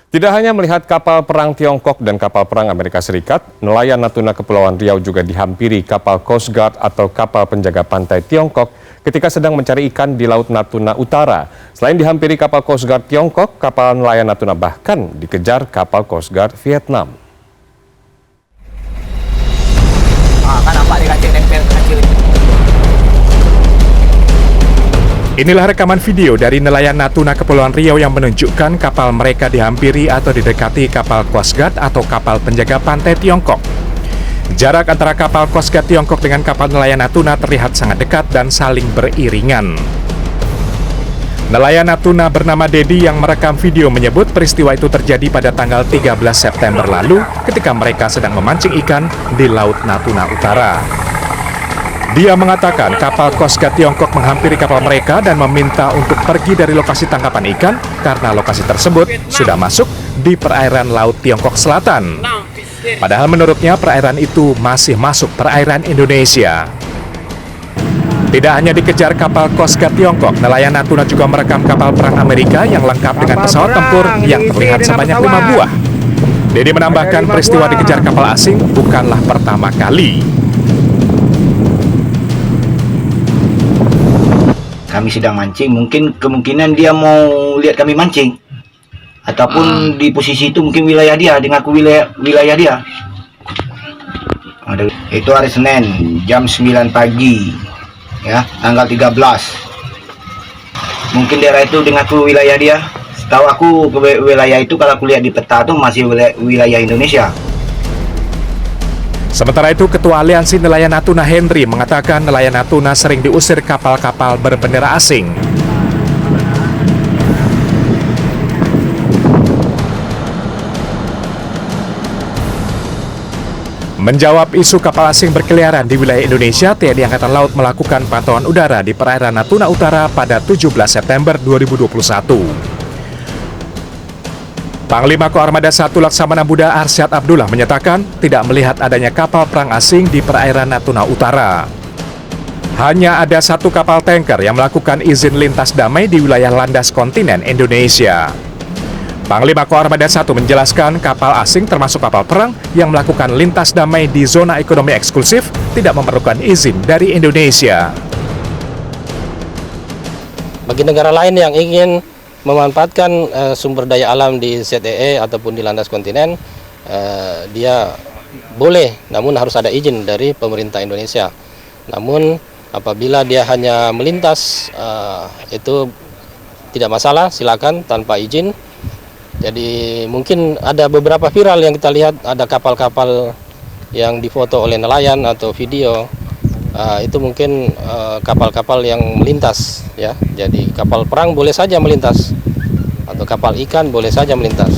Tidak hanya melihat kapal perang Tiongkok dan kapal perang Amerika Serikat, nelayan Natuna Kepulauan Riau juga dihampiri kapal Coast Guard atau kapal penjaga pantai Tiongkok ketika sedang mencari ikan di Laut Natuna Utara. Selain dihampiri kapal Coast Guard Tiongkok, kapal nelayan Natuna bahkan dikejar kapal Coast Guard Vietnam. Kan nampak dia kacil nempel kacil. Inilah rekaman video dari nelayan Natuna Kepulauan Riau yang menunjukkan kapal mereka dihampiri atau didekati kapal Coast Guard atau kapal penjaga pantai Tiongkok. Jarak antara kapal Coast Guard Tiongkok dengan kapal nelayan Natuna terlihat sangat dekat dan saling beriringan. Nelayan Natuna bernama Dedi yang merekam video menyebut peristiwa itu terjadi pada tanggal 13 September lalu ketika mereka sedang memancing ikan di Laut Natuna Utara. Dia mengatakan kapal Coast Guard Tiongkok menghampiri kapal mereka dan meminta untuk pergi dari lokasi tangkapan ikan karena lokasi tersebut sudah masuk di perairan Laut Tiongkok Selatan. Padahal menurutnya perairan itu masih masuk perairan Indonesia. Tidak hanya dikejar kapal Coast Guard Tiongkok, nelayan Natuna juga merekam kapal perang Amerika yang lengkap dengan pesawat tempur yang terlihat sebanyak 5 buah. Dedi menambahkan peristiwa dikejar kapal asing bukanlah pertama kali. Kami sedang mancing, mungkin kemungkinan dia mau lihat kami mancing. Ataupun di posisi itu mungkin wilayah dia, dengan aku wilayah dia. Itu hari Senin, jam 9 pagi. Ya, tanggal 13. Mungkin daerah itu dengan aku wilayah dia. Setahu aku wilayah itu kalau aku lihat di peta itu masih wilayah Indonesia. Sementara itu, Ketua Aliansi Nelayan Natuna Henry mengatakan nelayan Natuna sering diusir kapal-kapal berbendera asing. Menjawab isu kapal asing berkeliaran di wilayah Indonesia, TNI Angkatan Laut melakukan pantauan udara di perairan Natuna Utara pada 17 September 2021. Panglima Koarmada 1 Laksamana Buda Arsyad Abdullah menyatakan tidak melihat adanya kapal perang asing di perairan Natuna Utara. Hanya ada satu kapal tanker yang melakukan izin lintas damai di wilayah landas kontinen Indonesia. Panglima Koarmada 1 menjelaskan kapal asing termasuk kapal perang yang melakukan lintas damai di zona ekonomi eksklusif tidak memerlukan izin dari Indonesia. Bagi negara lain yang ingin memanfaatkan sumber daya alam di ZEE ataupun di landas kontinen, dia boleh, namun harus ada izin dari pemerintah Indonesia. Namun apabila dia hanya melintas, itu tidak masalah, silakan tanpa izin. Jadi mungkin ada beberapa viral yang kita lihat, ada kapal-kapal yang difoto oleh nelayan atau video. Itu mungkin kapal-kapal yang melintas, ya. Jadi kapal perang boleh saja melintas atau kapal ikan boleh saja melintas.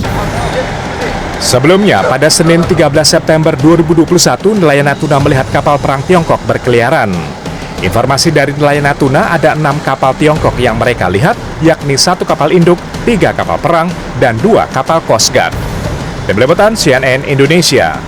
Sebelumnya, pada Senin 13 September 2021, nelayan Natuna melihat kapal perang Tiongkok berkeliaran. Informasi dari nelayan Natuna ada 6 kapal Tiongkok yang mereka lihat, yakni 1 kapal induk, 3 kapal perang, dan 2 kapal Coast Guard. Tim Liputan CNN Indonesia.